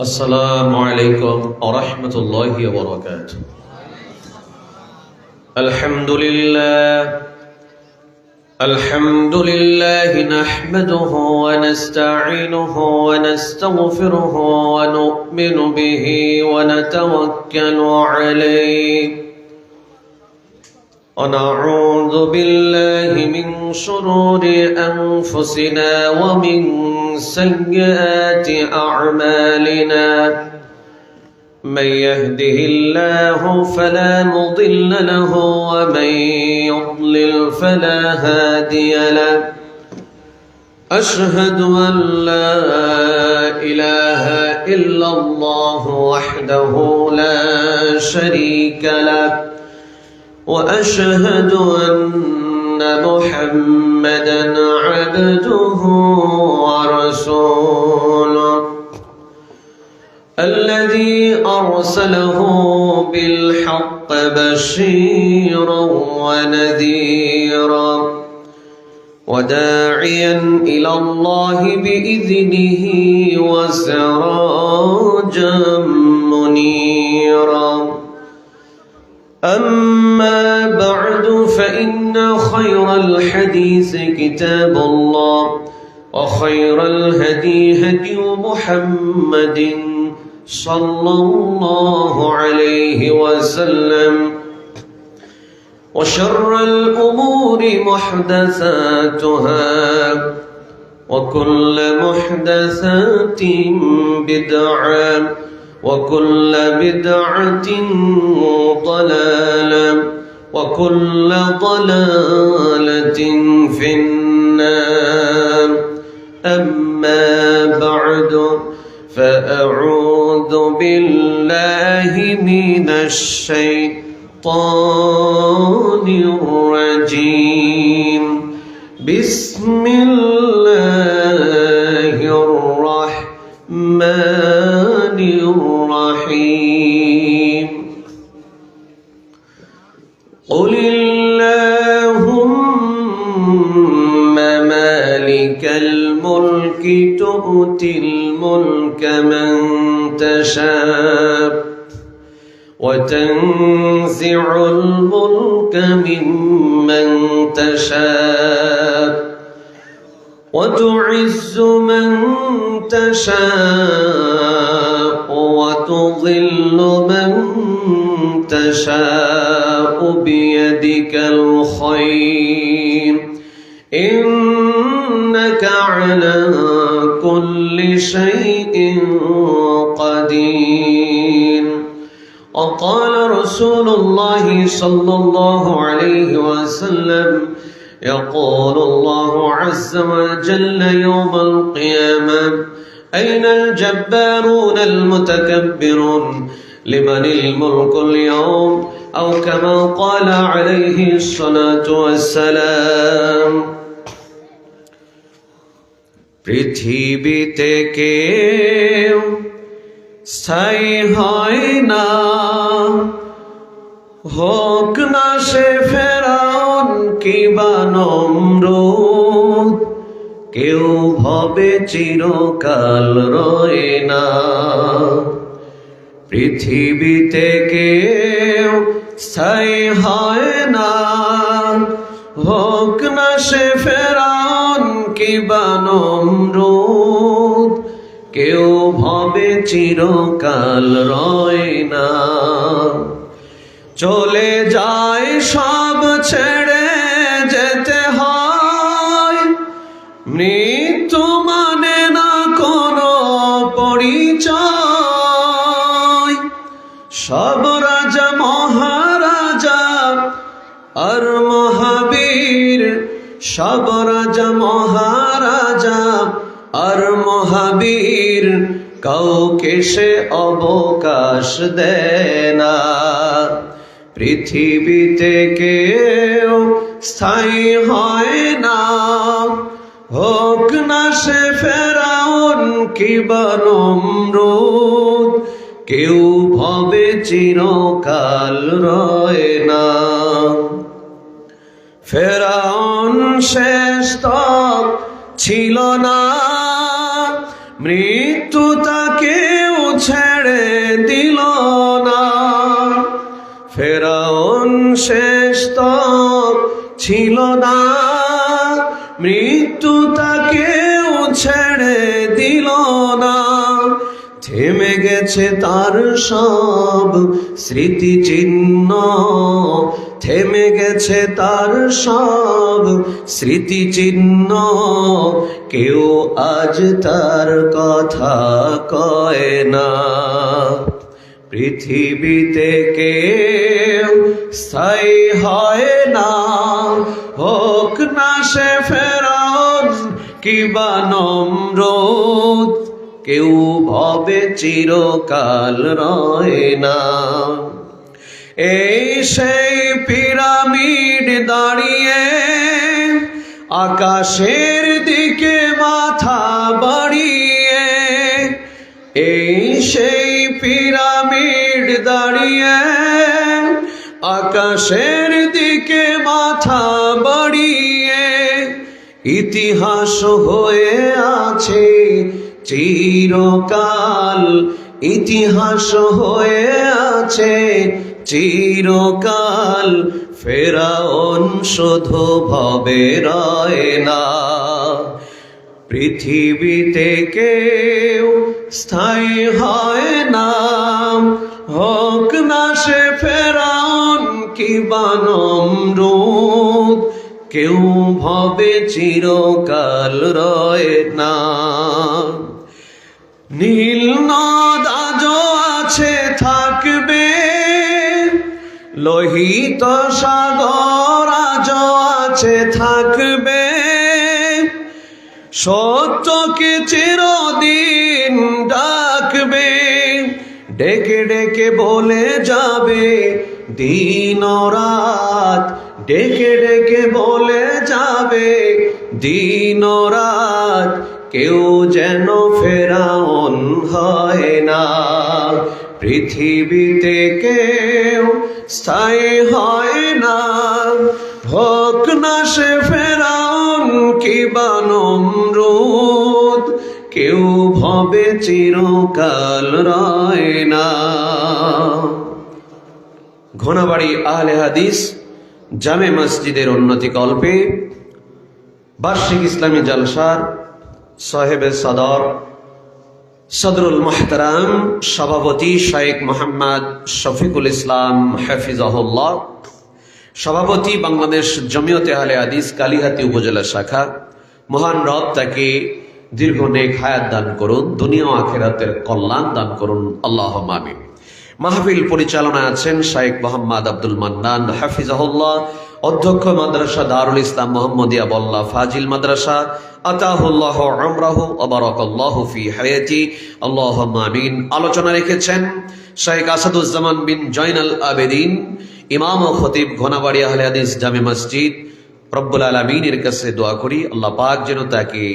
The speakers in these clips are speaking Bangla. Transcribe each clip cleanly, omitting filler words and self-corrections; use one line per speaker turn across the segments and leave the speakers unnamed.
السلام عليكم ورحمة الله وبركاته. الحمد لله نحمده ونستعينه ونستغفره ونؤمن به ونتوكل عليه ونعوذ بالله من شرور أنفسنا ومن سيئات أعمالنا. من يهده الله فلا مضل له ومن يضلل فلا هادي له. أشهد أن لا إله إلا الله وحده لا شريك له وأشهد أن محمدًا عبده ورسوله الذي أرسله بالحق بشيرًا ونذيرًا وداعيًا إلى الله بإذنه وسراجًا منيرًا. أما بعد فإن خير الحديث كتاب الله وخير الهدي هدي محمد صلى الله عليه وسلم وشر الأمور محدثاتها وكل محدثات بدعة وكل بدعة ضلالة وكل ضلالة في النار. أما بعد فأعوذ بالله من الشيطان الرجيم. بسم الله الرحمن الرحيم. قل اللهم مالك الملك تؤتي الملك من تشاء وتنزع الملك ممن تشاء وتعز من تشاء وتضل من تشاء بيدك الخير إنك على كل شيء قدير. وقال رسول الله صلى الله عليه وسلم يقول الله عز وجل يوم القيامة أين الجبارون المتكبرون لمن الملك اليوم أو كما قال عليه الصلاة والسلام. পৃথিবীতে কেউ স্থায়ী হয় না, হোক না সে ফেরাউন কিবা নমরুদ, কেউ ভবে চিরকাল রয় না। পৃথিবীতে কেউ স্থায়ী হয় না, হোক না সে ফেরাউন কিবা নমরুদ, কেউ ভবে চিরকাল রয় না। চলে যায় সব ছেড়ে যেতে হয়, মৃত্যু মানে না কোনো পরিচয়। সব রাজা মহারাজা আর মহাবীর, সব রাজা মহারাজা আর মহাবীর, কাউকে সে অবকাশ দেয় না। পৃথিবীতে কেউ স্থায়ী হয় না, হোক না সে ফেরাউন কিবা নমরুদ, কেউ ভবে চিরকাল রয় না। ফেরাউন শেষ তক ছিল না, মৃত্যু তাকেও ছেড়ে দিল না। ফেরাউন শেষ তক ছিল না, মৃত্যু তাকেও ছেড়ে দিল না। থেমে গেছে তার সব স্মৃতিচিহ্ন, থেমে গেছে তার সব স্মৃতিচিহ্ন। কেউ আজ তার কথা কয় না। পৃথিবীতে কেউ স্থায়ী হয় না, হোক না সে ফেরাউন কিবা নমরুদ। কেউ ভবে চিরকাল রয় না। এই সেই পিরামিড দাঁড়িয়ে আকাশের দিকে মাথা বাড়িয়ে, এই সেই পিরামিড দাঁড়িয়ে আকাশের দিকে মাথা বাড়িয়ে। ইতিহাস হয়ে আছে চিরকাল, ইতিহাস হয়ে আছে চিরকাল। ফেরাউন শুধু ভবে রয় না। পৃথিবীতে কেউ স্থায়ী হয় না, হোক না সে ফেরাউন কিবা নমরুদ। কেউ ভবে চিরকাল রয় না। নীল নদ আজও আছে থাকবে, লোহিত সাগর আজও আছে থাকবে। সত্যকে চিরদিন ডাকবে, ডেকে ডেকে বলে যাবে দিন ও রাত। ডেকে ডেকে বলে যাবে দিন ও রাত। কেউ যেন ফেরাউন হয় না। পৃথিবীতে কেউ স্থায়ী হয় না, হোক না সে ফেরাউন কিবা নমরুদ। কেউ ভবে চিরকাল রয় না। ঘোনাবাড়ি আহলে হাদিস জামে মসজিদের উন্নতি কল্পে বার্ষিক ইসলামী জলসার সাহেবে সদর সদরুল মুহতারাম সভাপতি শেখ মোহাম্মদ শফিকুল ইসলাম হাফিজাহুল্লাহ, সভাপতি বাংলাদেশ জমিয়তে আহলে হাদিস কালিহাতী উপজেলা শাখা। মহান রব তাকে দীর্ঘ নেক হায়াত দান করুন, দুনিয়া ও আখিরাতের কল্যাণ দান করুন, আল্লাহুম্মা আমিন। মাহফিল পরিচালনায় আছেন শেখ মোহাম্মদ আব্দুল মান্নান হাফিজাহুল্লাহ, অধ্যক্ষ মাদ্রাসা দারুল ইসলাম মোহাম্মদিয়া বল্লা ফাজিল মাদ্রাসা। আতাহুল্লাহু উমরাহু ওয়া বারাকাল্লাহু ফি হায়াতি, আল্লাহুম্মা আমিন। আলোচনা রেখেছেন শেখ আসাদুজ্জামান বিন জয়নাল আবেদিন, ইমাম ও খতিব ঘোনাবাড়ি আহলে হাদিস জামে মসজিদ। রব্বুল আলামিনের কাছে দোয়া করি আল্লাহ পাক যেন তাকে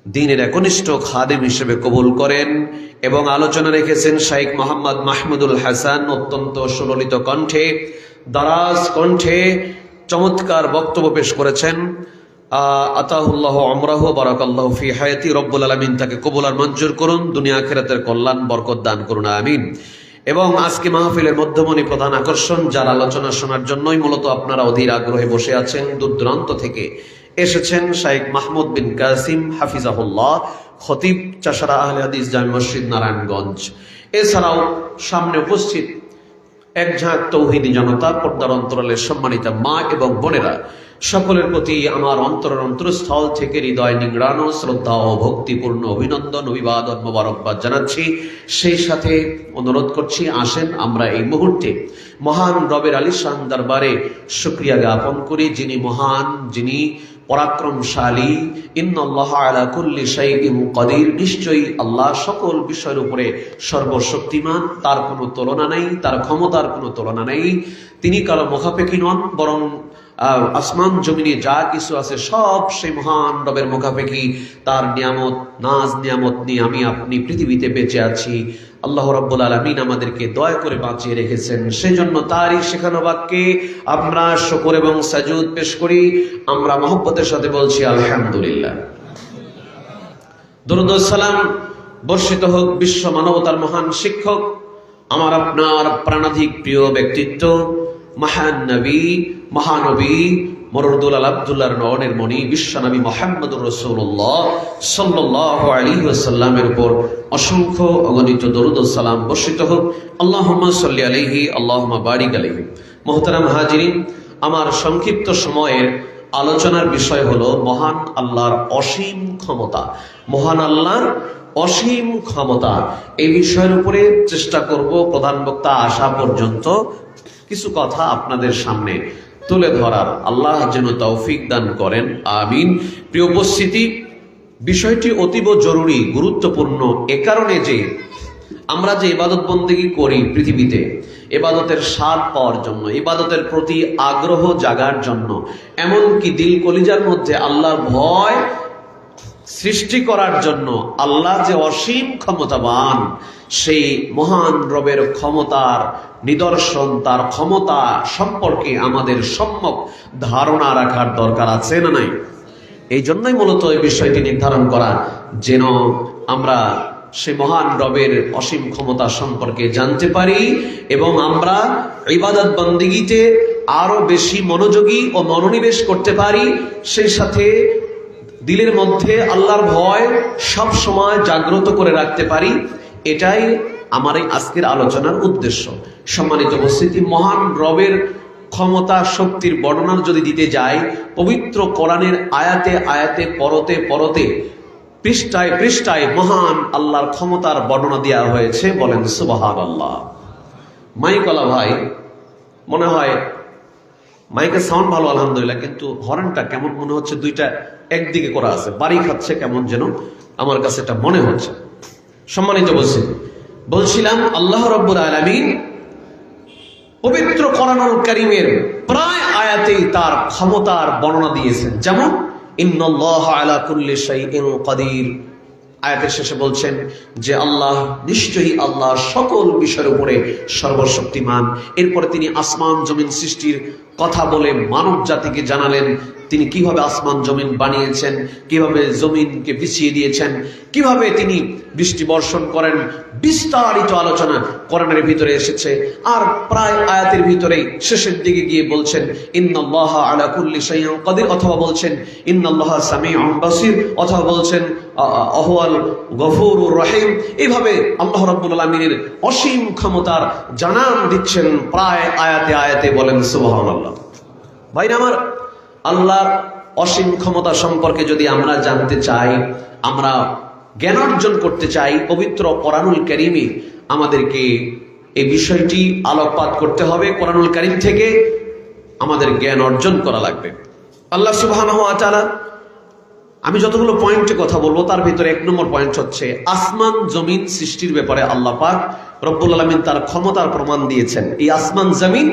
দ্বীনের একনিষ্ঠ খাদেম হিসেবে কবুল করেন। এবং আলোচনা রেখেছেন শেখ মোহাম্মদ মাহমুদুল হাসান, অত্যন্ত সুললিত কণ্ঠে, দারাজ কণ্ঠে চমৎকার বক্তব্য পেশ করেছেন। আতাহুল্লাহ উমরাহু বারাকাল্লাহু ফি হায়াতি, রব্বুল আলামিন তাকে কবুল আর মঞ্জুর করুন, দুনিয়া আখিরাতের কল্যাণ বরকত দান করুন, আমিন। এবং আজকে মাহফিলের মধ্যমণি প্রধান আকর্ষণ, যার আলোচনা শোনার জন্যই মূলত আপনারা অধীর আগ্রহে বসে আছেন, দূর দূরান্ত থেকে এসেছেন শেখ মাহমুদ বিন কাসিম হাফিজাহুল্লাহ, খতিব চাষারা আহলে হাদিস জামে মসজিদ নারায়ণগঞ্জ। এছাড়াও সামনে উপস্থিত এক ঝাঁক তৌহিদি জনতা, পর্দার অন্তরালের সম্মানিতা মা এবং বোনেরা, সকলের প্রতি আমার অন্তরের অন্তরস্থল থেকে হৃদয় নিংড়ানো শ্রদ্ধা ও ভক্তিপূর্ণ অভিনন্দন, অভিবাদন, মোবারকবাদ জানাচ্ছি। সেই সাথে অনুরোধ করছি, আসেন আমরা এই মুহূর্তে মহান রবের আলিশান দরবারে শুকরিয়া জ্ঞাপন করি, যিনি মহান, যিনি পরাক্রমশালী। ইন্নাল্লাহা আলা কুল্লি শাইইন কাদির, নিশ্চয়ই আল্লাহ সকল বিষয়ের উপরে সর্বশক্তিমান, তার কোনো তুলনা নেই, তার ক্ষমতার কোনো তুলনা নেই। তিনি কারো মুখাপেক্ষী নন, বরং আসমান জমিনে যা কিছু আছে সব সেই মহান রবের মুখাপেক্ষী। তার নিয়ামত, নাজ নিয়ামত নিয়ে আমি আপনি পৃথিবীতে বেঁচে আছি। আল্লাহ রাব্বুল আলামিন আমাদেরকে দয়া করে বাঁচিয়ে রেখেছেন, সেজন্য তারই শেখানো বাক্যে আমরা শুকর এবং সাজুদ পেশ করি। আমরা মহব্বতের সাথে বলছি আলহামদুলিল্লাহ। দরুদ ও সালাম বর্ষিত হোক বিশ্ব মানবতার মহান শিক্ষক, আমার আপনার প্রাণাধিক প্রিয় ব্যক্তিত্ব, মহান নবী, মহানবী মরদুল আল আব্দুল্লাহর নয়নের মণি বিশ্বনবী মুহাম্মদুর রাসূলুল্লাহ সাল্লাল্লাহু আলাইহি ওয়াসাল্লামের উপর অসংখ্য অগণিত দরুদ ও সালাম বর্ষিত হোক। আল্লাহুম্মা সাল্লি আলাইহি আল্লাহুম্মা বারিক আলাইহি। মুহতারাম হাজিরিন, আমার সংক্ষিপ্ত সময়ের আলোচনার বিষয় হলো মহান আল্লাহর অসীম ক্ষমতা। মহান আল্লাহর অসীম ক্ষমতা, এই বিষয়ের উপরে চেষ্টা করব প্রধান বক্তা আসা পর্যন্ত কিছু কথা আপনাদের সামনে তুলে ধরার। আল্লাহ যেন তৌফিক দান করেন, আমিন। প্রিয় উপস্থিতি, বিষয়টি অতীব জরুরি, গুরুত্বপূর্ণ এ কারণে যে আমরা যে ইবাদত বন্দেগী করি পৃথিবীতে, ইবাদতের স্বাদ পাওয়ার জন্য, ইবাদতের প্রতি আগ্রহ জাগার জন্য, এমনকি দিল কলিজার মধ্যে আল্লাহর ভয় সৃষ্টি করার জন্য আল্লাহ যে অসীম ক্ষমতাবান, সেই মহান রবের ক্ষমতার নিদর্শন, তার ক্ষমতা সম্পর্কে আমাদের সম্যক ধারণা রাখার দরকার আছে না নাই? এই জন্যই মূলত এই বিষয়টি নির্ধারণ করা, যেন আমরা সে মহান রবের অসীম ক্ষমতা সম্পর্কে জানতে পারি এবং আমরা ইবাদত বন্দেগীতে আরো বেশি মনোযোগী ও মনোনিবেশ করতে পারি, সেই সাথে দিলের মধ্যে আল্লাহর ভয় সব সময় জাগ্রত করে রাখতে পারি। এটাই আমার এই আজকের আলোচনার উদ্দেশ্য। সম্মানিত উপস্থিতি, মহান রবের ক্ষমতা শক্তির বর্ণনা যদি দিতে যাই, পবিত্র কোরআনের আয়াতে আয়াতে পরতে পরতে পৃষ্ঠায় পৃষ্ঠায় মহান আল্লাহর ক্ষমতার বর্ণনা দেওয়া হয়েছে। বলেন সুবহানাল্লাহ। মাইকলা ভাই, মনে হয় মাইকের সাউন্ড ভালো আলহামদুলিল্লাহ, কিন্তু হর্নটা কেমন মনে হচ্ছে দুইটা একদিকে করা আছে, বাড়ি খাচ্ছে কেমন যেন আমার কাছে এটা মনে হচ্ছে। সম্মানিত বলছিলাম আল্লাহ রাব্বুল আলামিন পবিত্র কোরআনুল কারীমের প্রায় আয়াতেই তার ক্ষমতার বর্ণনা দিয়েছেন। যেমন ইন্নাল্লাহা আলা কুল্লি শাইইন কাদির, আয়াতের শেষে বলছেন যে আল্লাহ নিশ্চয়ই আল্লাহ সকল বিষয়ের উপরে সর্বশক্তিমান। এরপরে তিনি আসমান জমিন সৃষ্টির কথা বলে মানব জাতিকে জানালেন তিনি কিভাবে আসমান জমিন বানিয়েছেন, কিভাবে জমিনকে বিছিয়ে দিয়েছেন, কিভাবে তিনি বৃষ্টি বর্ষণ করেন। বিস্তারিত আলোচনা কোরআনের ভিতরে এসেছে। আর প্রায় আয়াতের ভিতরেই শেষের দিকে গিয়ে বলছেন ইন্নাল্লাহা আলা কুল্লি শাইইন কাদির, অথবা বলছেন ইন্নাল্লাহা সামিউন বাসীর, অথবা বলছেন আহুয়াল গফুরুর রহিম। এইভাবে আল্লাহ রাব্বুল আলামিনের অসীম ক্ষমতার জানান দিচ্ছেন প্রায় আয়াতে আয়াতে। বলেন সুবহানাল্লাহ। ভাইরা আমার, আল্লাহর অসীম ক্ষমতা সম্পর্কে যদি আমরা জানতে চাই, আমরা জ্ঞান অর্জন করতে চাই, পবিত্র কোরআনুল কারীমে আমাদেরকে এই বিষয়টি আলোকপাত করতে হবে। কোরআনুল কারীম থেকে আমাদের জ্ঞান অর্জন করা লাগবে। আল্লাহ সুবহানাহু ওয়া তাআলা, আমি যতগুলো পয়েন্টে কথা বলবো তার ভিতরে 1 নম্বর পয়েন্ট হচ্ছে আসমান জমিন সৃষ্টির ব্যাপারে আল্লাহ পাক রব্বুল আলামিন তার ক্ষমতার প্রমাণ দিয়েছেন। এই আসমান জমিন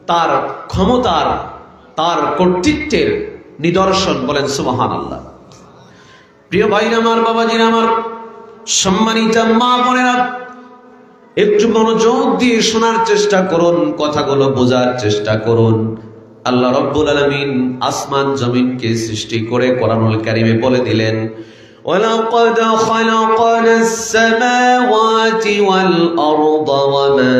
তার ক্ষমতার, তার কর্তৃত্বের নিদর্শন। বলেন সুবহানাল্লাহ। প্রিয় ভাইরা আমার, বাবাজিরা আমার, সম্মানিত মা বোনেরা, একটু মনোযোগ দিয়ে শোনার চেষ্টা করুন, কথাগুলো বোঝার চেষ্টা করুন। আল্লাহ রাব্বুল আলামিন আসমান জমিনকে সৃষ্টি করে কোরআনুল কারীমে বলে দিলেন ওয়ালাকাদ খালাকানাস সামাওয়াতি ওয়াল আরদা ওয়ামা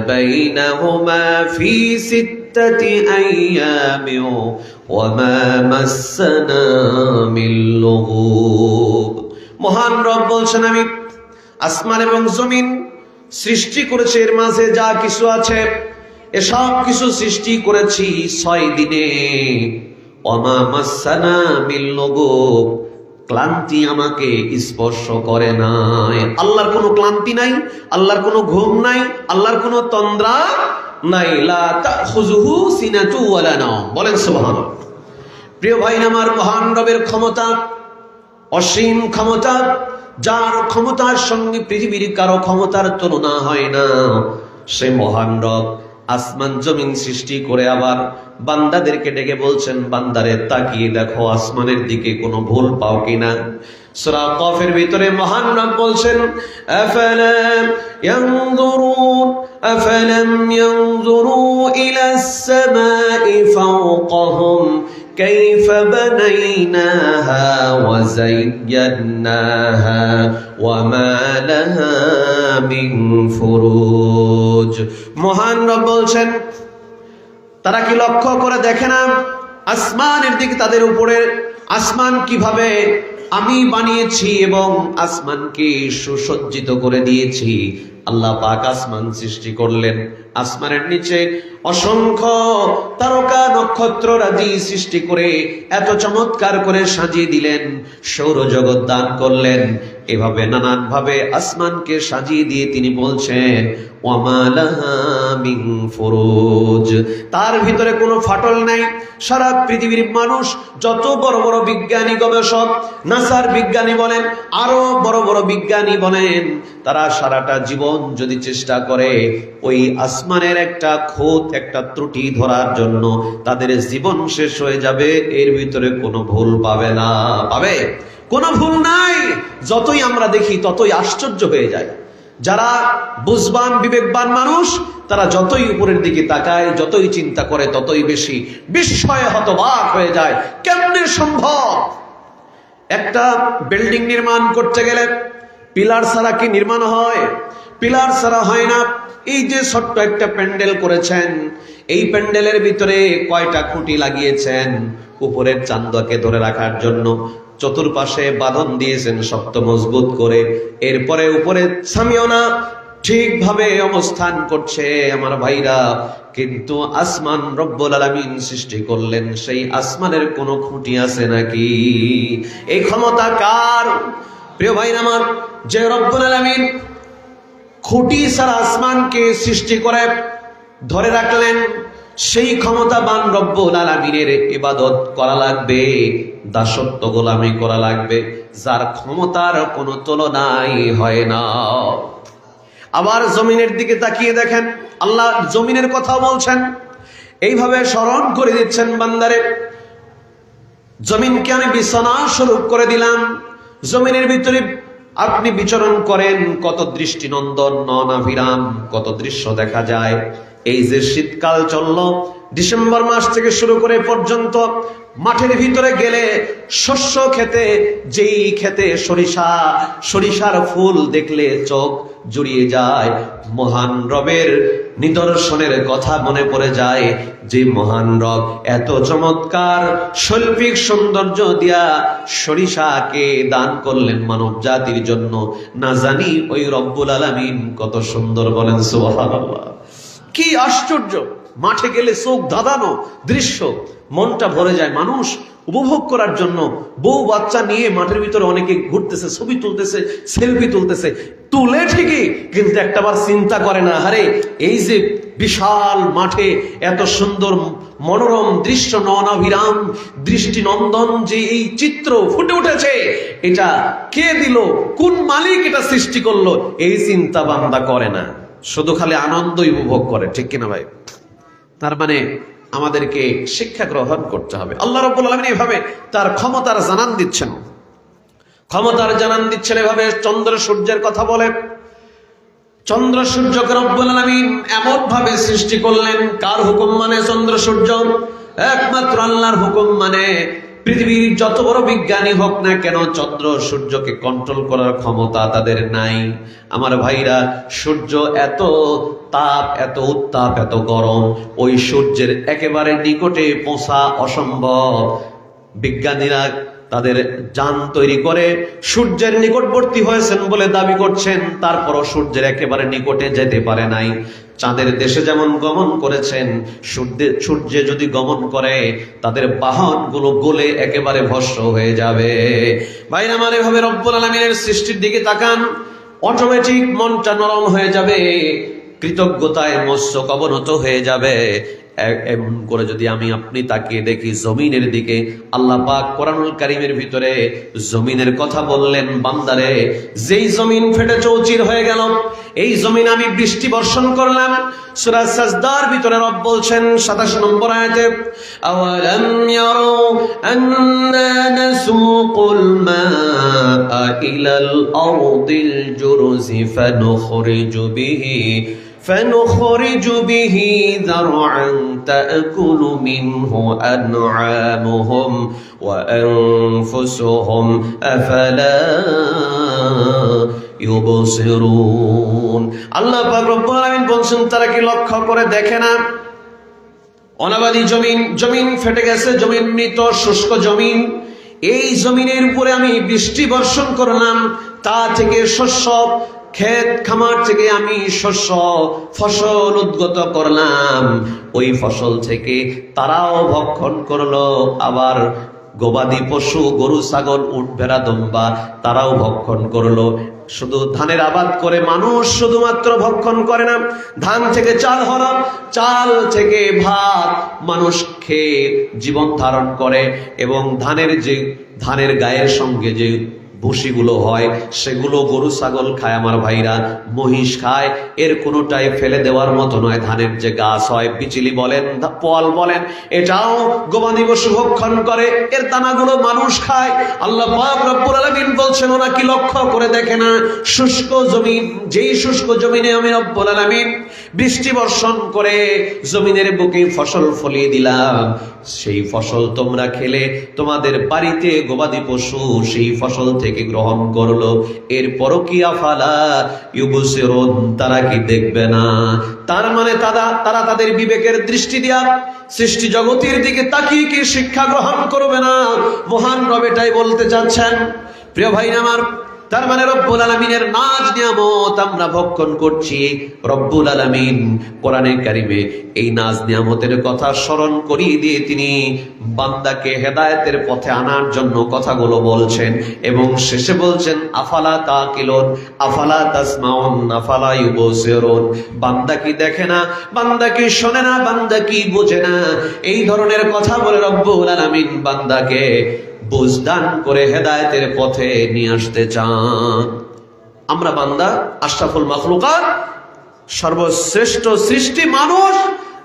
বাইনাহুমা ফি সিত্তাতি আইয়ামিন ওয়ামা মাসসানা মিন লুগুব। মহান রব বলছেন, আমি আসমান এবং জমিন সৃষ্টি করেছে, এর মাঝে যা কিছু আছে এসব কিছু সৃষ্টি করেছি 6 দিনে। ওয়ামা মাসসানা মিন লুগুব, ক্লান্তি আমাকে স্পর্শ করে নাই। আল্লাহর কোনো ক্লান্তি নাই, আল্লাহর কোনো ঘুম নাই, আল্লাহর কোনো তন্দ্রা নাই। লা তাখুযুহু সিনাতু ওয়ালা নাওম। বলেন সুবহানাল্লাহ। প্রিয় ভাই আমার, মহান রবের ক্ষমতা অসীম ক্ষমতা, যার ক্ষমতার সঙ্গে পৃথিবীর কারো ক্ষমতার তুলনা হয় না। সে মহান রব আসমান জমিন সৃষ্টি করে আবার বান্দাদেরকে ডেকে বলছেন, বান্দারে তাকিয়ে দেখো আসমানের দিকে কোনো ভুল পাও কিনা। সূরা কফের ভিতরে মহান রব বলছেন আফালাম ইয়ানজুরু ইলাস সামাই ফাওকাহুম كيف بنيناها وزيناها وما لها من فروج। মহান রব বলছেন, তারা কি লক্ষ্য করে দেখে না আসমানের দিকে, তাদের উপরে আসমান কিভাবে আমি বানিয়েছি এবং আসমানকে সুসজ্জিত করে দিয়েছি। আল্লাহ পাক আসমান সৃষ্টি করলেন, আসমানের নিচে অসংখ্য তারকা নক্ষত্র রাজি সৃষ্টি করে এত চমৎকার করে সাজিয়ে দিলেন, সৌরজগৎ দান করলেন। এভাবে নানান ভাবে আসমানকে সাজিয়ে দিয়ে তিনি বলছেন ওয়ামা লাহা মিন ফুরুজ, তার ভিতরে কোনো ফাটল নাই। সারা পৃথিবীর মানুষ, যত বড় বড় বিজ্ঞানী গবেষক, নাসার বিজ্ঞানী বলেন, আরো বড় বড় বিজ্ঞানী বলেন, তারা সারাটা জীবন যদি চেষ্টা করে ওই আসমানের একটা খোঁত, একটা ত্রুটি ধরার জন্য, তাদের জীবন শেষ হয়ে যাবে। এর ভিতরে কোনো ভুল পাবে না, পাবে কোনো ভুল নাই। যতই আমরা দেখি ততই আশ্চর্য হয়ে যায়। যারা বুঝবান বিবেকবান মানুষ, তারা যতই উপরের দিকে তাকায়, যতই চিন্তা করে, ততই বেশি বিস্ময়ে হতবাক হয়ে যায়। কেমনে সম্ভব? একটা বিল্ডিং নির্মাণ করতে গেলে পিলার ছাড়া কি নির্মাণ হয়? পিলার ছাড়া হয় না। এই যে ছোট্ট একটা প্যান্ডেল করেছেন, এই প্যান্ডেলের ভিতরে কয়টা খুঁটি লাগিয়েছেন উপরের চাঁদাকে ধরে রাখার জন্য, চতুর্পাশে বাঁধন দিয়েছেন শক্ত মজবুত করে। এরপরে উপরে সামিয়ানা ঠিকভাবে অবস্থান করছে আমার ভাইরা। কিন্তু আসমান রব্বুল আলামিন সৃষ্টি করলেন, সেই আসমানের কোনো খুঁটি আছে নাকি? এই ক্ষমতা কার? প্রিয় ভাইরা আমার, যে রব্বুল আলামিন খুঁটি ছাড়া আসমানকে সৃষ্টি করে ধরে রাখলেন, সেই ক্ষমতাবান রব্বুল আলামিনের ইবাদত করা লাগবে, দাসত্ব গোলামি করা লাগবে, যার ক্ষমতার কোনো তুলনাই হয় না। আবার জমিনের দিকে তাকিয়ে দেখেন, আল্লাহ জমিনের কথা বলছেন, এইভাবে স্মরণ করে দিচ্ছেন বান্দারে, জমিনকে আমি বিছানা স্বরূপ করে দিলাম, জমিনের ভিতরে আপনি বিচরণ করেন, কত দৃষ্টিনন্দন নয়নাভিরাম কত দৃশ্য দেখা যায়। এই যে শীতকাল চলল, ডিসেম্বর মাস থেকে শুরু করে পর্যন্ত মাঠের ভিতরে গেলে শস্য খেতে, যেই খেতে সরিষার ফুল দেখলে চোখ জুড়িয়ে যায়। মহান রবের নিদর্শনের কথা মনে পড়ে যায়, যে মহান রব এত চমৎকার শৈল্পিক সৌন্দর্য দিয়া সরিষাকে দান করলেন মানব জাতির জন্য। না জানি ওই রব্বুল আলামিন কত সুন্দর, বলেন সুবহানাল্লাহ। কি আশ্চর্য! মাঠে গেলে চোখ ধাঁধানো দৃশ্য, মনটা ভরে যায়। মানুষ উপভোগ করার জন্য বউ বাচ্চা নিয়ে মাঠের ভিতরে অনেকে ঘুরতেছে, ছবি তুলতেছে, সেলফি তুলতেছে, তুলে ঠিকই, কিন্তু একটাবার চিন্তা করে না, আরে এই যে বিশাল মাঠে এত সুন্দর মনোরম দৃশ্য, নয়নাভিরাম দৃষ্টিনন্দন যে এই চিত্র ফুটে উঠেছে, এটা কে দিল, কোন মালিক এটা সৃষ্টি করলো, এই চিন্তা বান্দা করে না, শুধু খালি আনন্দই উপভোগ করে। ঠিক কিনা ভাই? তার মানে আমাদেরকে শিক্ষা গ্রহণ করতে হবে। আল্লাহ রাব্বুল আলামিন এভাবে তার ক্ষমতার জানান দিচ্ছেন, এভাবে চন্দ্র সূর্যের কথা বলে। চন্দ্র সূর্যকে রব্বুল আলামিন এমন ভাবে সৃষ্টি করলেন, কার হুকুম মানে চন্দ্র সূর্য? একমাত্র আল্লাহর হুকুম মানে। পৃথিবীর যত বড় বিজ্ঞানী হোক না কেন, চন্দ্র সূর্যকে কন্ট্রোল করার ক্ষমতা তাদের নাই। আমার ভাইরা, সূর্য এত তাপ, এত উত্তাপ, এত গরম, ওই সূর্যের একেবারে নিকটে পৌঁছা অসম্ভব। বিজ্ঞানীরা তাদের যান তৈরি করে সূর্যের নিকটবর্তী হয়েছেন বলে দাবি করছেন, তারপরও সূর্যের একেবারে নিকটে যেতে পারে নাই। চাঁদের দেশে যেমন গমন করেছেন, সূর্যে যদি গমন করে তাদের বাহনগুলো গলে একেবারে ভস্ম হয়ে যাবে। ভাইরা আমার, এভাবে রব্বুল আলামিনের সৃষ্টির দিকে তাকান, অটোমেটিক মনটা নরম হয়ে যাবে, কৃতজ্ঞতায় মস্তক অবনত হয়ে যাবে। এমন করে যদি আমি আপনি তাকিয়ে দেখি জমিনের দিকে, আল্লাহ পাক কোরআনুল কারীমের ভিতরে জমিনের কথা বললেন, বান্দারে যেই জমিন ফেটে চৌচির হয়ে গেল, এই জমিন আমি বৃষ্টি বর্ষণ করলাম। সূরা সাজদার ভিতরে রব বলছেন 27 নম্বর আয়াতে, আওয়ালাম ইয়ারু আন্না নাসুকুল মাআ ইলাল আরদিল জুরজি ফানুখরিজু বিহি فنخرج به ذرعا تأكل منه أنعامهم وأنفسهم أفلا يبصرون আল্লাহ পাক রব্বুল আলামিন বলছেন তারা কি লক্ষ্য করে দেখে না অনাবাদি জমিন ফেটে গেছে, জমিন মৃত শুষ্ক জমিন, এই জমিনের উপরে আমি বৃষ্টি বর্ষণ করলাম, তা থেকে শস্য ক্ষেত খামার থেকে আমি শস্য ফসল উদ্গত করলাম, ওই ফসল থেকে তারাও ভক্ষণ করলো, আবার গবাদি পশু গরু ছাগল উট ভেড়া দম্বা তারাও ভক্ষণ করলো। শুধু ধানের আবাদ করে মানুষ শুধুমাত্র ভক্ষণ করে না, ধান থেকে চাল হলো, চাল থেকে ভাত মানুষ খেয়ে জীবন ধারণ করে, এবং ধানের গায়ের সঙ্গে যে ভুসিগুলো হয় সেগুলো গরু ছাগল খায় আমার ভাইরা, মহিষ খায়, এর কোনোটাই ফেলে দেওয়ার মতো নয়। ধানের যে গাছ হয়, বিচলি বলেন পল বলেন, এটাও গবাদি পশু ভক্ষণ করে, এর দানাগুলো মানুষ খায়। আল্লাহ পাক রব্বুল আলামিন বলছেন ওরা কি লক্ষ্য করে দেখে না শুষ্ক জমিন, যেই শুষ্ক জমিনে আমি রব্বুল আলামিন বৃষ্টি বর্ষণ করে জমিনের বুকে ফসল ফলিয়ে দিলাম, সেই ফসল তোমরা খেলে তোমাদের বাড়িতে গবাদি পশু সেই ফসল থেকে গ্রহণ করলো, এরপরও কি আফালা ইউবসিরুন, তারা কি দেখবে না? তার মানে তারা তাদের বিবেকের দৃষ্টি দিয়া সৃষ্টি জগতের দিকে তাকিয়ে কি শিক্ষা গ্রহণ করবে না? মহান রব এটাই বলতে চাচ্ছেন। প্রিয় ভাই আমার, তার মানে রব্বুল আলামিনের নাজ নিয়ামত আমরা ভক্ষণ করছি। রব্বুল আলামিন কোরআনে কারিমে এই নাজ নিয়ামতের কথা স্মরণ করিয়ে দিয়ে তিনি বান্দাকে হেদায়েতের পথে আনার জন্য কথাগুলো বলছেন, এবং শেষে বলছেন আফালা তাকিলুন, আফালা তাসমাউন, আফালা ইউবসিরুন, বান্দা কি দেখে না, বান্দা কি শোনে না, বান্দা কি বোঝে না? এই ধরনের কথা বলে রব্বুল আলামিন বান্দাকে বুঝদান করে হেদায়েতের পথে নিয়ে আসতে চান। আমরা বান্দা আশরাফুল মাখলুকাত, সর্বশ্রেষ্ঠ সৃষ্টি মানুষ,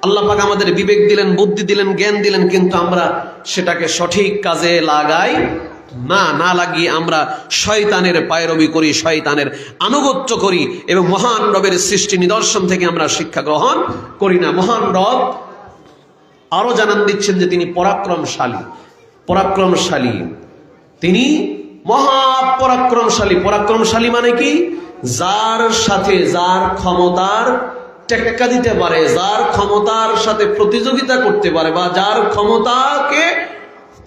আল্লাহ পাক আমাদের বিবেক দিলেন, বুদ্ধি দিলেন, জ্ঞান দিলেন, কিন্তু আমরা সেটাকে সঠিক কাজে লাগাই না লাগিয়ে আমরা শয়তানের পায়রবি করি, শয়তানের আনুগত্য করি, এবং মহান রবের সৃষ্টি নিদর্শন থেকে আমরা শিক্ষা গ্রহণ করি না। মহান রব আরো জানান দিচ্ছেন যে তিনি পরাক্রমশালী, তিনি মহাপরাক্রমশালী। পরাক্রমশালী মানে কি? যার সাথে যার ক্ষমতার টেক্কা দিতে পারে, যার ক্ষমতার সাথে প্রতিযোগিতা করতে পারে, বা যার ক্ষমতাকে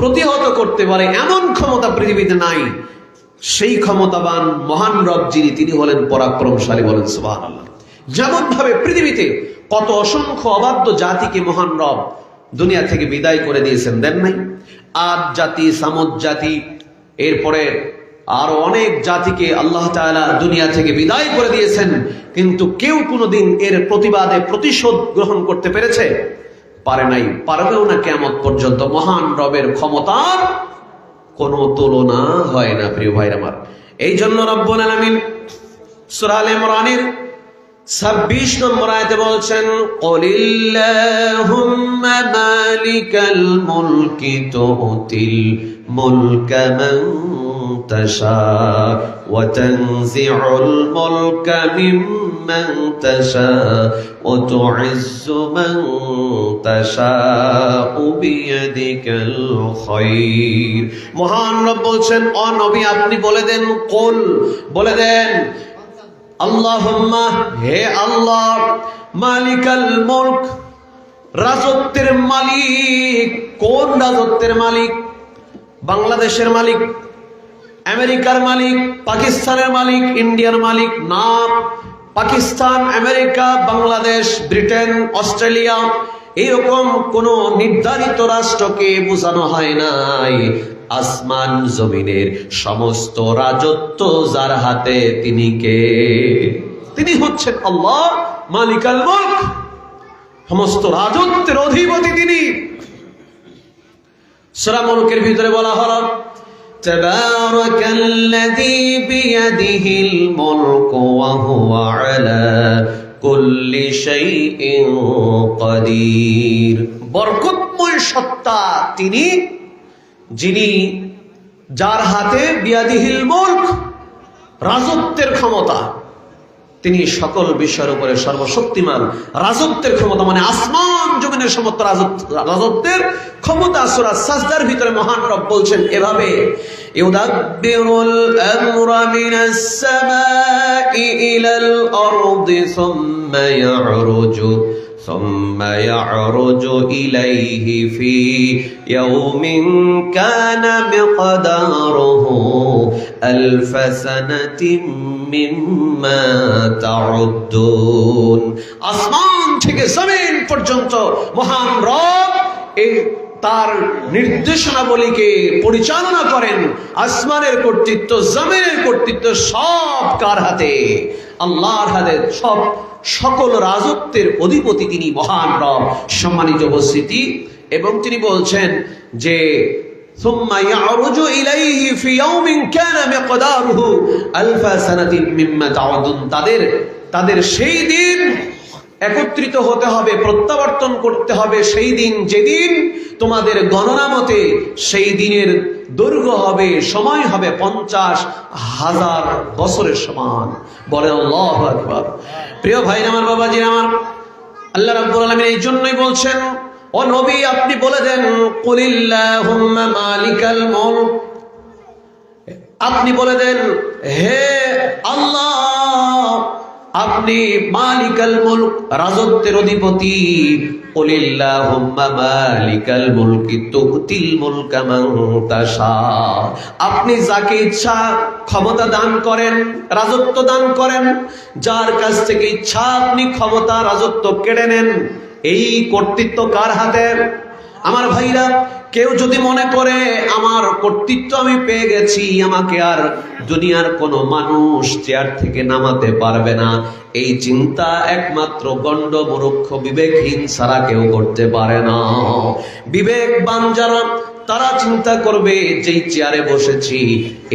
প্রতিহত করতে পারে, এমন ক্ষমতা পৃথিবীতে নাই। সেই ক্ষমতাবান মহান রব যিনি, তিনি হলেন পরাক্রমশালী। বলেন সুবহানাল্লাহ। যেমন ভাবে পৃথিবীতে কত অসংখ্য অবাধ্য জাতিকে মহান রব দুনিয়া থেকে বিদায় করে দিয়েছেন, দেন নাই? আদ জাতি, সামুদ জাতি, এরপরে আরো অনেক জাতিকে আল্লাহ তাআলা দুনিয়া থেকে বিদায় করে দিয়েছেন, কিন্তু কেউ কোনোদিন এর প্রতিবাদে প্রতিশোধ গ্রহণ করতে পেরেছে? পারে নাই, পারবেও না কিয়ামত পর্যন্ত। মহান রবের ক্ষমতার কোনো তুলনা হয় না। প্রিয় ভাইরা আমার, এই জন্য রব্বুল আলামিন সূরা আলে ইমরানের 26 নম্বর আয়াতে বলছেন, কুলিল্লাহুম্মা মালিকাল মুলকি তুতিল মুলকা মান তাশা ওয়া তানজিউল মুলকা মিম্মান তাশা ওয়া তুইজ্জু মান তাশা বিয়াদিকাল খায়র। মহান রব বলছেন, ও নবী আপনি বলে দেন, কুল বলে দেন, আল্লাহুম্মা, হে আল্লাহ, মালিকাল মুলক, রাজত্বের মালিক। কোন রাজত্বের মালিক? বাংলাদেশের মালিক, আমেরিকার মালিক, পাকিস্তানের মালিক, ইন্ডিয়ার মালিক না। Pakistan, America, Bangladesh, Britain, Australia, এরকম কোন নির্ধারিত রাষ্ট্রকে বোঝানো হয় নাই। আসমান জমিনের সমস্ত রাজত্ব যার হাতে, তিনি কে? তিনি হচ্ছেন আল্লাহ মালিকাল মুলক, সমস্ত রাজত্বের অধিপতি তিনি। সূরা মুলকের ভিতরে বলা হলো, তাবারাকাল্লাযী বিয়াদিহিল মুলকু ওয়া হুয়া আলা কুল্লি শাইইন কাদির। বরকতময় সত্তা তিনি, যিনি, যার হাতে বিয়াদিহিল মুলক, রাজত্বের ক্ষমতা, তিনি সকল বিষয়ের উপরে সর্বশক্তিমান, রাজত্বের ক্ষমতা মানে আসমান জমিনের সমস্ত রাজত্বের ক্ষমতা। সূরা সাজদার ভিতরে মহান রব বলছেন এভাবে, ইউদাব্বিরুল আমরা মিনাস সামাই ইলাল আরদি সুম্মা ইয়ারুজু ইলাইহি ফি ইয়াউমিন কানা মিকদারুহু আলফ সানাতিন মিম্মা তাউদ্দুন। আসমান থেকে জমিন পর্যন্ত মহান রব এই তার নির্দেশনাবলীকে পরিচালনা করেন। আসমানের কর্তৃত্ব, জমিনের কর্তৃত্ব সব কার হাতে? আল্লাহর হাতে। সকল রাজত্বের অধিপতি তিনি মহান রব। সম্মানিত উপস্থিতি, এবং তিনি বলছেন যে সুম্মা ইয়ারুজু ইলাইহি ফি ইয়াউমিন কানা মিকদারুহু আলফা সানাতিন মিম্মা তাউদ্দুন। তাদের সেই দিন একত্রিত হতে হবে, প্রত্যাবর্তন করতে হবে সেই দিন যেদিন তোমাদের গণনা মতে সেই দিনের দৈর্ঘ্য হবে, সময় হবে 50,000 বছরের সমান। বলে আল্লাহু আকবার। প্রিয় ভাই আমার, বাবাজি আমার, আল্লাহ রাব্বুল আলামিন এই জন্যই বলছেন, ও নবী আপনি বলে দেন, কুলিল্লাহুম্মা মালিকাল মুলক, আপনি বলে দেন হে আল্লাহ আপনি মালিকাল মুলক, রাজত্বের অধিপতি। কুলিল্লাহুম্মা মালিকাল মুলকি তুতিল মুলকা মান তাশা, আপনি যাকে ইচ্ছা ক্ষমতা দান করেন, রাজত্ব দান করেন, যার কাছ থেকে ইচ্ছা আপনি ক্ষমতা রাজত্ব কেড়ে নেন। এই কর্তৃত্ব কার হাতে? আমার ভাইরা, কেউ যদি মনে করে আমার কর্তৃত্ব আমি পেয়ে গেছি, আমাকে আর দুনিয়ার কোনো মানুষ চেয়ার থেকে নামাতে পারবে না, এই চিন্তা একমাত্র গণ্ড মূর্খ বিবেকহীন ছাড়া কেউ করতে পারে না। বিবেকবান যারা, তারা চিন্তা করবে যেই চেয়ারে বসেছি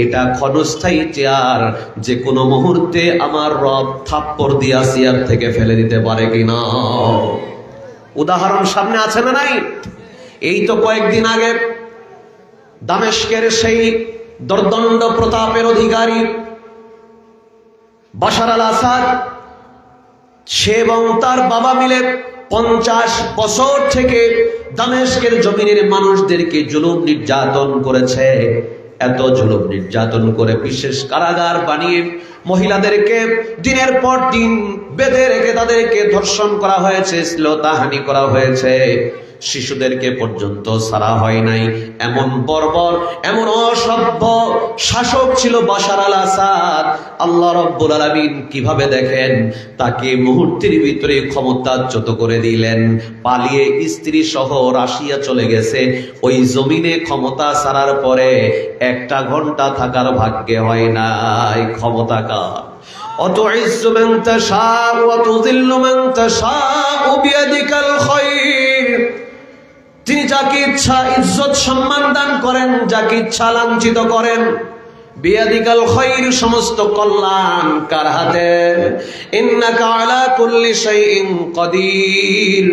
এটা ক্ষণস্থায়ী চেয়ার, যে কোনো মুহূর্তে আমার রব থাপ্পড় দিয়া চেয়ার থেকে ফেলে দিতে পারে কিনা। উদাহরণ সামনে আছে না নাই? এই তো কয়েকদিন আগে দামেস্কের সেই দর্দণ্ড প্রতাপের অধিকারী বাশার আল আসাদ, সে এবং তার বাবা মিলে 50 বছর থেকে দামেস্কের জমিনের মানুষদেরকে জুলুম নির্যাতন করেছে। এত জুলুম নির্যাতন করে বিশেষ কারাগার বানিয়ে মহিলাদেরকে দিনের পর দিন বেঁধে রেখে তাদেরকে ধর্ষণ করা হয়েছে, শ্লীলতাহানি করা হয়েছে, শিশুদেরকে পর্যন্ত ছাড়া হয় নাই। এমন বর্বর, এমন অসভ্য শাসক ছিল বাশার আল আসাদ। আল্লাহ রাব্বুল আলামিন কিভাবে দেখেন তাকে মুহূর্তের ভিতরে ক্ষমতাচ্যুত করে দিলেন। পালিয়ে স্ত্রী সহ রাশিয়া চলে গেছে। ওই জমিনে ক্ষমতা ছাড়ার পরে 1 ঘন্টা থাকার ভাগ্যে হয় নাই। ক্ষমতা কার? অতুইজ্জু মান তাশাউ ওয়া তুযিল্লু মান তাশাউ বিয়াদিকাল খায়র। তিনি যাকে ইচ্ছা ইজ্জত সম্মান দান করেন, যাকে ইচ্ছা লাঞ্ছিত করেন। বিয়াদিকাল খায়র, সমস্ত কল্যাণ কার হাতে? ইন্নাকা আলা কুল্লি শাইইন কাদির।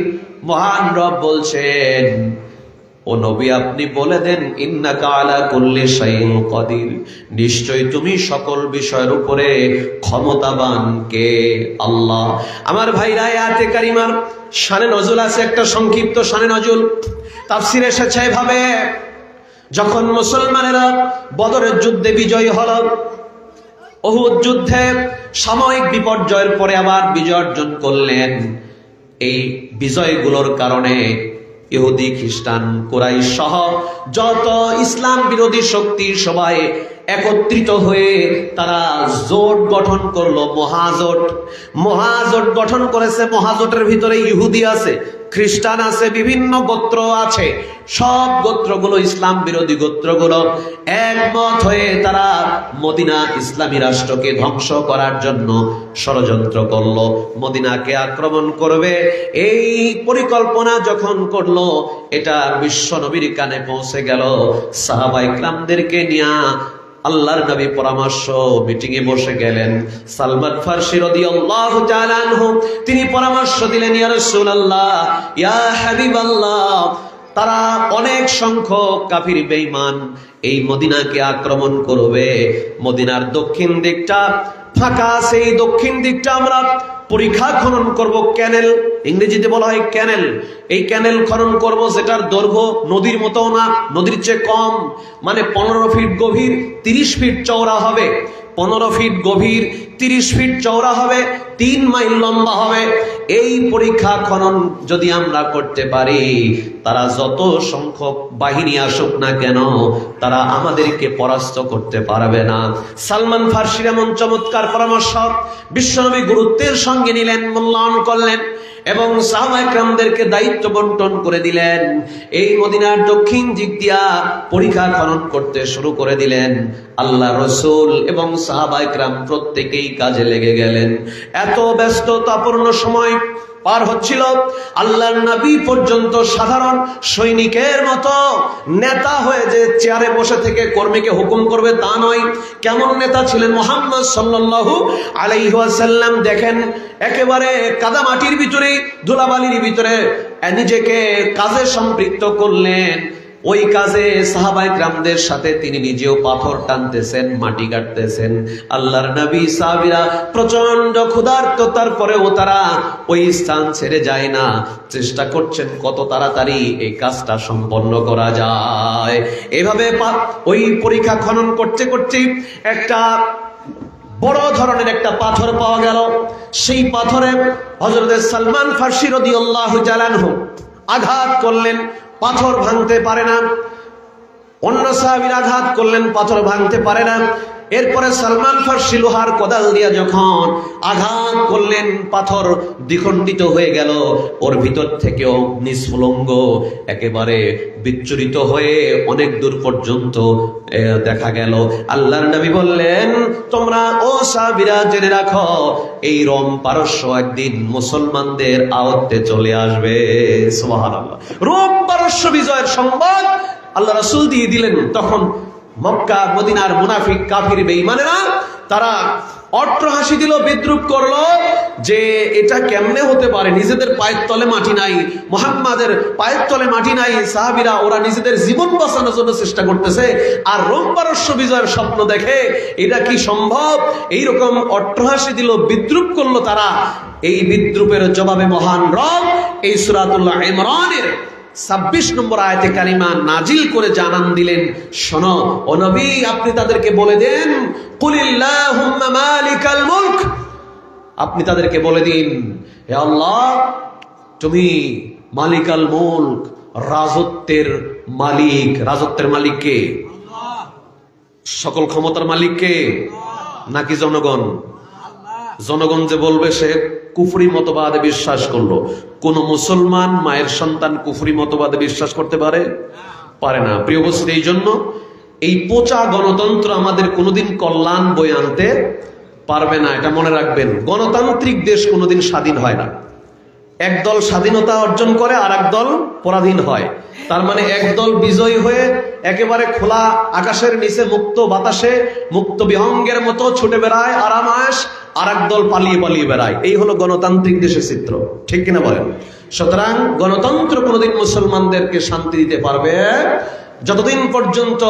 মহান রব বলছেন, ও নবী আপনি বলে দেন, ইন্নাকা আলা কুল্লি শাইইন কাদির, নিশ্চয়ই তুমি সকল বিষয়ের উপরে ক্ষমতাবান কে? আল্লাহ। আমার ভাইরা, আয়াতে কারিমার শানে নজুল আছে, একটা সংক্ষিপ্ত শানে নজুল। তাফসীরে এসেছে এভাবে, যখন মুসলমানেরা বদরের যুদ্ধে বিজয়ী হল, উহুদ যুদ্ধে সাময়িক বিপর্যয়ের পরে আবার বিজয় অর্জন করলেন। এই বিজয়গুলোর কারণে ইহুদি, খ্রিস্টান, কুরাইশ সহ যত ইসলাম বিরোধী শক্তি সবাই একত্রিত হয়ে তারা জোট গঠন করলো, মহাজোট গঠন করেছে। মহাজোটের ভিতরে ইহুদি আছে, খ্রিস্টান আছে, বিভিন্ন গোত্র আছে। সব গোত্রগুলো, ইসলাম বিরোধী গোত্রগুলো একমত হয়ে তারা মদিনা ইসলামী রাষ্ট্রকে ধ্বংস করার জন্য ষড়যন্ত্র করলো, মদিনাকে আক্রমণ করবে। এই পরিকল্পনা যখন করলো, এটা বিশ্ব নবীর কানে পৌঁছে গেল। সাহাবায়ে কেরামদেরকে নিয়ে আল্লাহর নবী পরামর্শ মিটিং এ বসে গেলেন। সালমান ফারসি রাদিয়াল্লাহু তাআলা আনহু তিনি পরামর্শ দিলেন, ইয়া রাসূলুল্লাহ, ইয়া হাবিবাল্লাহ, তারা অনেক সংখ্যক কাফির বেঈমান এই মদিনাকে আক্রমণ করবে। মদিনার দক্ষিণ দিকটা ফাঁকা, সেই দক্ষিণ দিকটা আমরা পরিখা খনন করব, ক্যানেল, ইংরেজিতে বলা হয় ক্যানেল। এই ক্যানেল খনন করব, যেটার দৈর্ঘ্য নদীর মতো না, নদীর চেয়ে কম, মানে 15 ফিট গভীর, 30 ফিট চওড়া হবে। 15 ফিট গভীর, 30 ফিট চওড়া হবে, 3 মাইল লম্বা হবে। এই পরীক্ষা খনন যদি আমরা করতে পারি, তারা যত সংখ্যক বাহিনী আসুক না কেন, তারা আমাদেরকে পরাস্ত করতে পারবে না। সালমান ফার্সির এমন চমৎকার পরামর্শ বিশ্বনবী গুরুত্বের সঙ্গে নিলেন, মূল্যায়ন করলেন এবং সাহাবায়ে কেরামদেরকে দায়িত্ব বন্টন করে দিলেন। এই মদিনার দক্ষিণ দিক দিয়া পরীক্ষা খনন করতে শুরু করে দিলেন। আল্লাহ রাসূল এবং সাহাবায়ে কেরাম প্রত্যেকেই কাজে লেগে গেলেন। এত ব্যস্ততাপূর্ণ সময় পার হচ্ছিল, আল্লাহর নবী পর্যন্ত সাধারণ সৈনিকের মতো নেতা হয়ে যে চেয়ারে বসে থেকে কর্মীকে হুকুম করবে তা নয়। কেমন নেতা ছিলেন মুহাম্মদ সাল্লাল্লাহু আলাইহি ওয়াসাল্লাম? দেখেন, একেবারে কাদামাটির ভিতরে, ধুলাবালির ভিতরে নিজেকে কাজে সম্পৃক্ত করলেন। ওই কাজে সাহাবায়ে কেরামদের সাথে তিনি নিজেও পাথর টানতেছেন, মাটি কাটতেছেন। আল্লাহর নবী সাহাবীরা প্রচন্ড ক্ষুধার্ত, তারপরেও তারা ওই স্থান ছেড়ে যায় না, চেষ্টা করছেন কত তাড়াতাড়ি এই কাজটা সম্পন্ন করা যায়। এভাবে ওই পরীক্ষা খনন করতে করতে একটা বড় ধরনের একটা পাথর পাওয়া গেল। সেই পাথরে হযরত সালমান ফার্সি রাদিয়াল্লাহু তাআলা আনহু আঘাত করলেন, পাথর ভাঙতে পারে না। অন্য সাহাবীরা আঘাত করলেন, পাথর ভাঙতে পারে না। এরপরে সালমান ফার্সি লোহার কোদাল দিয়ে যখন আঘাত করলেন, পাথর দ্বিখণ্ডিত হয়ে গেল। ওর ভিতর থেকেও নিষ্ফলঙ্গ একেবারে বিচ্ছুরিত হয়ে অনেক দূর পর্যন্ত দেখা গেল। আল্লাহর নবী বললেন, তোমরা ও সাহাবীরা জেনে রাখো, এই রোম পারস্য একদিন মুসলমানদের আওত্তে চলে আসবে। সুবহানাল্লাহ। রোম পারস্য বিজয়ের সংবাদ আল্লাহ রাসূল দিয়ে দিলেন। তখন মক্কা মদিনার মুনাফিক কাফির বেঈমানেরা তারা অট্টহাসি দিল, বিদ্রুপ করলো যে এটা কেমনে হতে পারে, নিজেদের পায়ের তলে মাটি নাই, মুহাম্মাদের পায়ের তলে মাটি নাই। সাহাবীরা ওরা নিজেদের জীবন বাঁচানোর জন্য চেষ্টা করতেছে, আর রোম পারস্য বিজয়ের স্বপ্ন দেখে, এটা কি সম্ভব? এইরকম অট্টহাসি দিল, বিদ্রুপ করলো তারা। এই বিদ্রুপের জবাবে মহান রব এই সূরাতুল ইমরানের 26 নম্বর আয়াতে কারিমা নাজিল করে জানান দিলেন, শোনো ও নবী, আপনি তাদেরকে বলে দেন, কুলিল্লাহুম্মা মালিকাল মুলক, আপনি তাদেরকে বলে দিন, হে আল্লাহ, তুমি মালিকাল মুলক, রাজত্বের মালিক। রাজত্বের মালিক কে? সকল ক্ষমতার মালিক কে? নাকি জনগণ? জনগণ যে বলবে সে কুফরি মতবাদে বিশ্বাস করলো। কোন মুসলমান মায়ের সন্তান কুফরি মতবাদে বিশ্বাস করতে পারে না। প্রিয় উপস্থিতি, এই জন্য এই পচা গণতন্ত্র আমাদের কোনোদিন কল্যাণ বয়ে আনতে পারবে না, এটা মনে রাখবেন। গণতান্ত্রিক দেশ কোনোদিন স্বাধীন হয় না। একদল স্বাধীনতা অর্জন করে আর একদল পরাধীন হয়। তার মানে একদল বিজয়ী হয়ে একেবারে খোলা আকাশের নিচে মুক্ত বাতাসে মুক্ত বিহঙ্গের মতো ছুটে বেড়ায় আরামাস, আর একদল পালিয়ে পালিয়ে বেড়ায়। এই হলো গণতান্ত্রিক দেশের চিত্র, ঠিক কিনা বলেন? সুতরাং গণতন্ত্র কোনোদিন মুসলমানদেরকে শান্তি দিতে পারবে যতদিন পর্যন্ত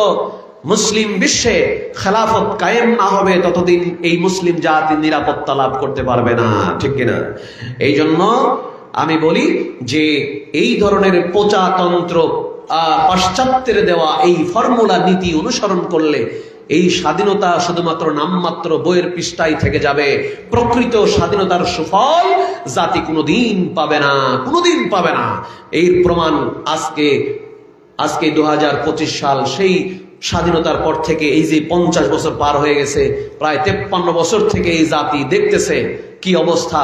মুসলিম বিশ্বে খেলাফত কায়েম না হবে, ততদিন এই মুসলিম জাতি নিরাপত্তা লাভ করতে পারবে না, ঠিক কিনা? এই জন্য আমি বলি যে এই ধরনের পচাতন্ত্র, পাশ্চাত্যের দেওয়া এই ফর্মুলা নীতি অনুসরণ করলে এই স্বাধীনতা শুধুমাত্র নামমাত্র বইয়ের পৃষ্ঠায় থেকে যাবে। প্রকৃত স্বাধীনতার সুফল জাতি কোনোদিন পাবে না, কোনোদিন পাবে না। এর প্রমাণ আজকে 2025 সাল, সেই স্বাধীনতার পর থেকে এই যে 50 বছর পার হয়ে গেছে, প্রায় 53 বছর থেকে এই জাতি দেখতেছে কি অবস্থা।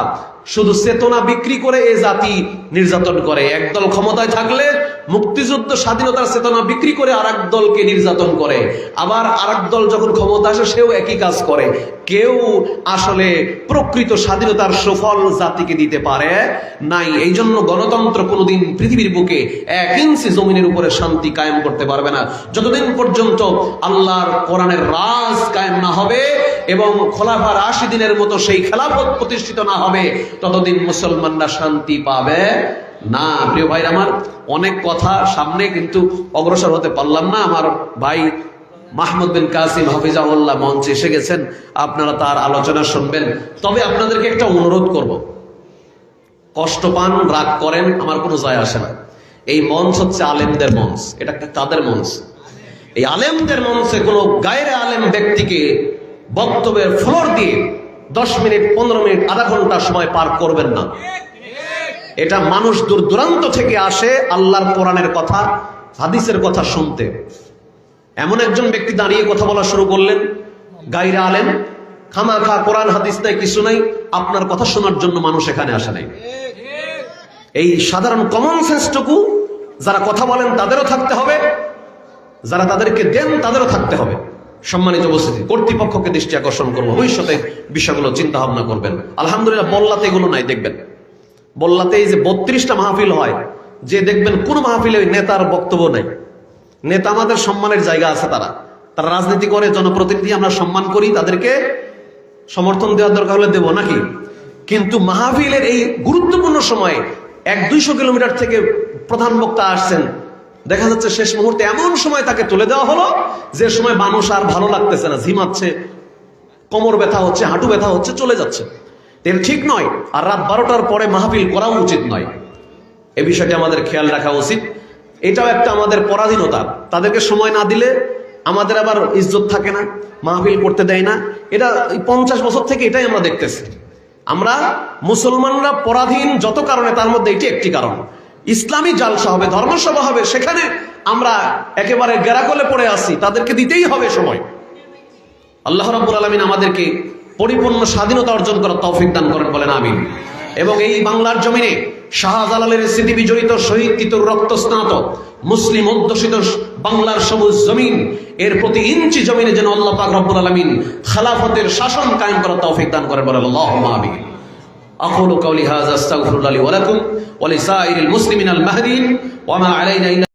শুধু চেতনা বিক্রি করে এই জাতি নির্যাতন করে। একদল ক্ষমতায় থাকলে মুক্তিযুদ্ধ স্বাধীনতার চেতনা বিক্রি করে আরেক দলকে নির্যাতন করে, আবার আরেক দল যখন ক্ষমতা আসে সেও একই কাজ করে। কেউ আসলে প্রকৃত স্বাধীনতার সুফল জাতিকে দিতে পারে নাই। এই জন্য গণতন্ত্র কোনোদিন পৃথিবীর বুকে 1 ইঞ্চি জমিনের উপরে শান্তি কায়েম করতে পারবে না যতদিন পর্যন্ত আল্লাহর কোরআনের রাজ কায়েম না হবে এবং খোলাফা রাশিদিনের মতো সেই খেলাফত প্রতিষ্ঠিত না হবে, ততদিন মুসলমানরা শান্তি পাবে না প্রিয় ভাই আমার, অনেক কথা সামনে, কিন্তু অগ্রসর হতে পারলাম না। আমার ভাই মাহমুদ বিন কাসিম হাফিজাহুল্লাহ মঞ্চে এসে গেছেন, আপনারা তার আলোচনা শুনবেন। তবে আপনাদেরকে একটা অনুরোধ করব, কষ্ট পান, রাগ করেন, আমার কোনো যায় আসে না। এই মঞ্চ হচ্ছে আলেমদের মঞ্চ, এটা একটা তাদের মঞ্চ। এই আলেমদের মঞ্চে কোনো গায়রে আলেম ব্যক্তিকে বক্তব্যের ফ্লোর দিয়ে 10 মিনিট, 15 মিনিট, আধা ঘন্টা সময় পার করবেন না। এটা মানুষ দূর দূরান্ত থেকে আসে আল্লাহর কোরআনের কথা, হাদিসের কথা শুনতে। এমন একজন ব্যক্তি দাঁড়িয়ে কথা বলা শুরু করলেন, গায়রে আলেম, খামাখা কোরআন হাদিস নাই, কিছু নাই, আপনার কথা শোনার জন্য মানুষ এখানে আসে নাই। এই সাধারণ কমন সেন্সটুকু যারা কথা বলেন তাদেরও থাকতে হবে, যারা তাদেরকে দেন তাদেরও থাকতে হবে। সম্মানিত উপস্থিতি, কর্তৃপক্ষকে দৃষ্টি আকর্ষণ করবো, ভবিষ্যতে বিষয়গুলো চিন্তা ভাবনা করবেন। আলহামদুলিল্লাহ বল্লাতে এগুলো নাই, দেখবেন বল্লাতে এই যে 32টা মাহফিল হয়, যে দেখবেন কোন মাহফিলে ওই নেতার বক্তব্য নাই। নেতা আমাদের সম্মানের জায়গা আছে, তারা রাজনীতি করে, জনপ্রতিনিধি আমরা সম্মান করি, তাদেরকে সমর্থন দেওয়ার দরকার হলে দেব নাকি। কিন্তু মাহফিলের এই গুরুত্বপূর্ণ সময়ে 100-200 কিলোমিটার থেকে প্রধান বক্তা আসছেন, দেখা যাচ্ছে শেষ মুহূর্তে এমন সময় তাকে তুলে দেওয়া হলো যে সময় মানুষ আর ভালো লাগতেছে না, ঝিমাচ্ছে, কোমর ব্যথা হচ্ছে, হাঁটু ব্যথা হচ্ছে, চলে যাচ্ছে। এটা ঠিক নয়। আর রাত 12টার পরে মাহফিল করা উচিত নয়, এ বিষয়টি আমাদের খেয়াল রাখা উচিত। এটাও একটা আমাদের পরাধীনতা। তাদেরকে সময় না দিলে আমাদের আবার ইজ্জত থাকে না, মাহফিল করতে দেয় না। এটা 50 বছর থেকে এটাই আমরা দেখতেছি। আমরা মুসলমানরা পরাধীন যত কারণে, তার মধ্যে এটি একটি কারণ। ইসলামী জালসা হবে, ধর্মসভা হবে, সেখানে আমরা একেবারে গেরাকলে পড়ে আসি, তাদেরকে দিতেই হবে সময়। আল্লাহ রাব্বুল আলামিন আমাদেরকে পরিপূর্ণ স্বাধীনতা অর্জন করার তৌফিক দান করেন, বলেন আমিন। এবং এই বাংলার জমিনে শাহজালালের স্মৃতি বিজড়িত, শহীদ তিতুর রক্তস্নাত, মুসলিম অধ্যুষিত বাংলার সবুজ জমিন, এর প্রতি ইঞ্চি জমিনে যেন আল্লাহ পাক রব্বুল আলামিন খেলাফতের শাসন কায়েম করার তৌফিক দান করেন, বলেন আল্লাহুম্মা আমিন। আকুলু কাওলি হাযা আস্তাগফিরুল্লাহ লি ওয়া লাকুম ওয়া লিসাইরিল মুসলিমিনাল মাহদিন ওয়া মা আলাইনা